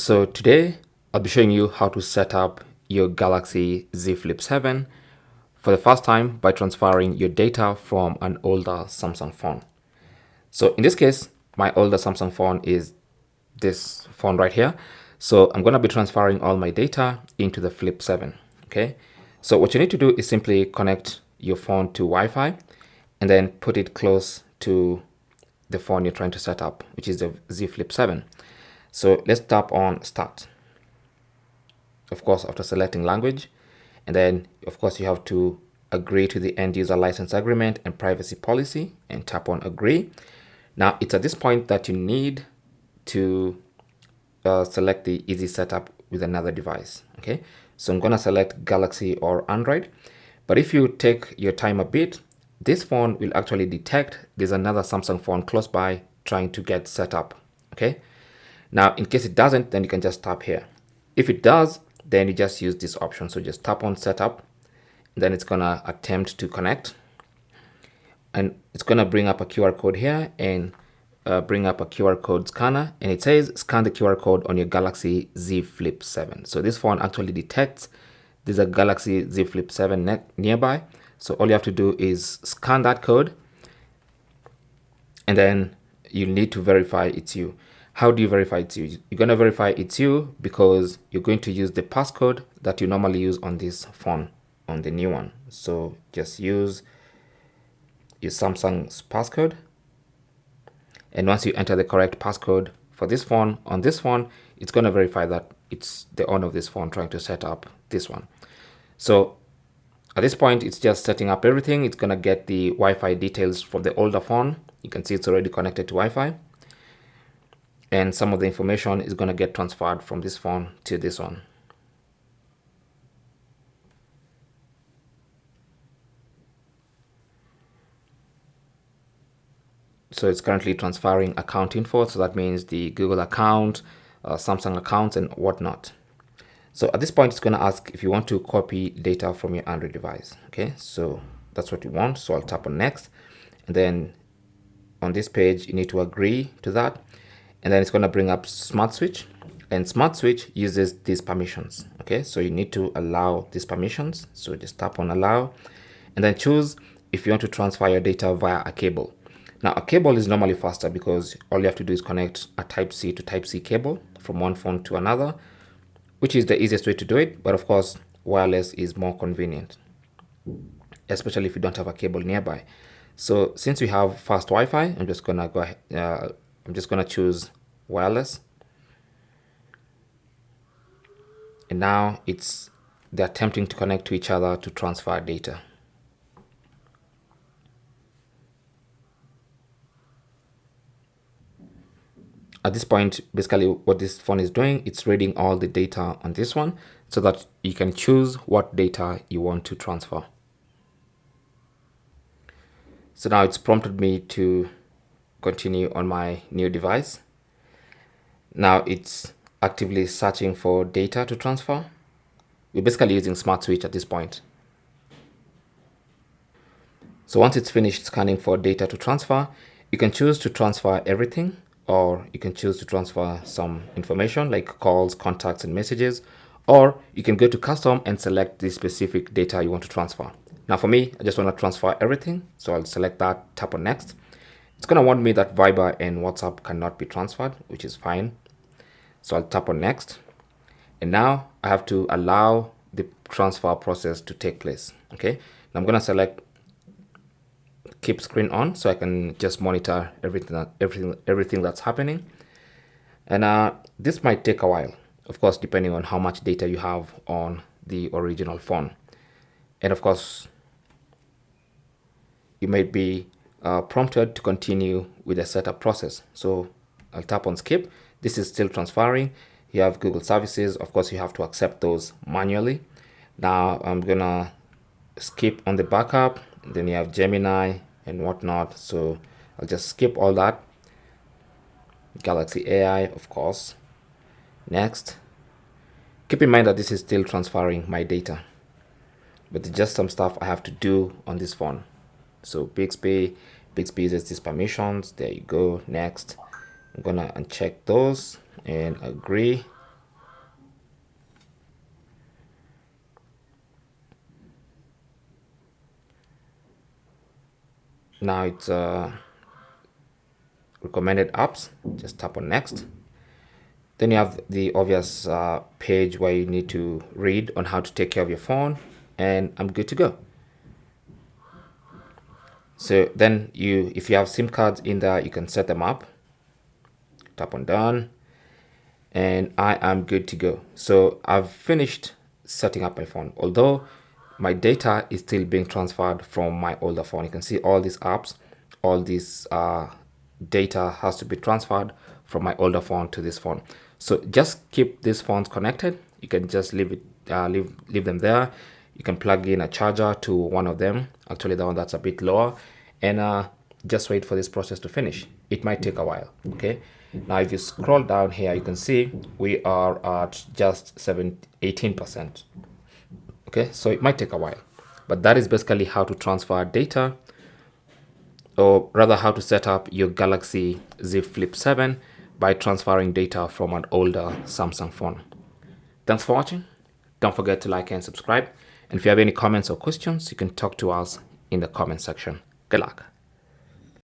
So today I'll be showing you how to set up your Galaxy Z Flip 7 for the first time by transferring your data from an older Samsung phone. So in this case, my older Samsung phone is this phone right here. So I'm going to be transferring all my data into the Flip 7. Okay. So what you need to do is simply connect your phone to Wi-Fi and then put it close to the phone you're trying to set up, which is the Z Flip 7. So let's tap on Start. Of course, after selecting language, and then of course you have to agree to the end user license agreement and privacy policy and tap on agree. Now it's at this point that you need to select the easy setup with another device. Okay, so I'm gonna select Galaxy or Android, but if you take your time a bit, this phone will actually detect there's another Samsung phone close by trying to get set up. Okay, now in case it doesn't, then you can just tap here. If it does, then you just use this option. So just tap on setup, then it's gonna attempt to connect, and it's gonna bring up a QR code here and bring up a QR code scanner, and it says scan the QR code on your Galaxy Z Flip 7. So this phone actually detects there's a Galaxy Z Flip 7 nearby. So all you have to do is scan that code, and then you need to verify it's you. How do you verify it's you? You're going to verify it's you because you're going to use the passcode that you normally use on this phone, on the new one. So just use your Samsung's passcode. And once you enter the correct passcode for this phone, on this phone, it's going to verify that it's the owner of this phone trying to set up this one. So at this point, it's just setting up everything. It's going to get the Wi-Fi details from the older phone. You can see it's already connected to Wi-Fi. And some of the information is going to get transferred from this phone to this one. So it's currently transferring account info. So that means the Google account, Samsung accounts, and whatnot. So at this point, it's going to ask if you want to copy data from your Android device. Okay, so that's what you want. So I'll tap on next. And then on this page, you need to agree to that. And then it's going to bring up Smart Switch. And Smart Switch uses these permissions. Okay, so you need to allow these permissions. So just tap on allow and then choose if you want to transfer your data via a cable. Now, a cable is normally faster because all you have to do is connect a Type-C to Type-C cable from one phone to another, which is the easiest way to do it. But of course, wireless is more convenient, especially if you don't have a cable nearby. So since we have fast Wi-Fi, I'm just gonna go ahead. I'm just gonna choose wireless, and now they're attempting to connect to each other to transfer data. At this point, basically what this phone is doing, it's reading all the data on this one so that you can choose what data you want to transfer. So now it's prompted me to continue on my new device. Now it's actively searching for data to transfer. We're basically using Smart Switch at this point. So once it's finished scanning for data to transfer, you can choose to transfer everything, or you can choose to transfer some information like calls, contacts, and messages, or you can go to custom and select the specific data you want to transfer. Now for me, I just want to transfer everything. So I'll select that, tap on next. It's going to want me that Viber and WhatsApp cannot be transferred, which is fine. So I'll tap on next. And now I have to allow the transfer process to take place. Okay. Now I'm going to select keep screen on so I can just monitor everything that's happening. And this might take a while, of course, depending on how much data you have on the original phone. And of course, you might be prompted to continue with the setup process. So I'll tap on skip. This is still transferring. You have Google services. Of course, you have to accept those manually. Now I'm gonna skip on the backup. Then you have Gemini and whatnot. So I'll just skip all that. Galaxy AI, of course. Next. Keep in mind that this is still transferring my data, but it's just some stuff I have to do on this phone. So Bixby uses these permissions. There you go. Next. I'm gonna uncheck those and agree. Now it's recommended apps. Just tap on next. Then you have the obvious page where you need to read on how to take care of your phone, and I'm good to go. So then if you have SIM cards in there, you can set them up. Tap on done, and I am good to go. So I've finished setting up my phone, although my data is still being transferred from my older phone. You can see all these apps, all this data has to be transferred from my older phone to this phone. So just keep these phones connected. You can just leave them there. You can plug in a charger to one of them, actually the one that's a bit lower, and just wait for this process to finish. It might take a while. Okay, now if you scroll down here, you can see we are at just 18%. Okay, so it might take a while, but that is basically how to transfer data, or rather how to set up your Galaxy Z Flip 7 by transferring data from an older Samsung phone. Thanks for watching. Don't forget to like and subscribe. And if you have any comments or questions, you can talk to us in the comment section. Good luck.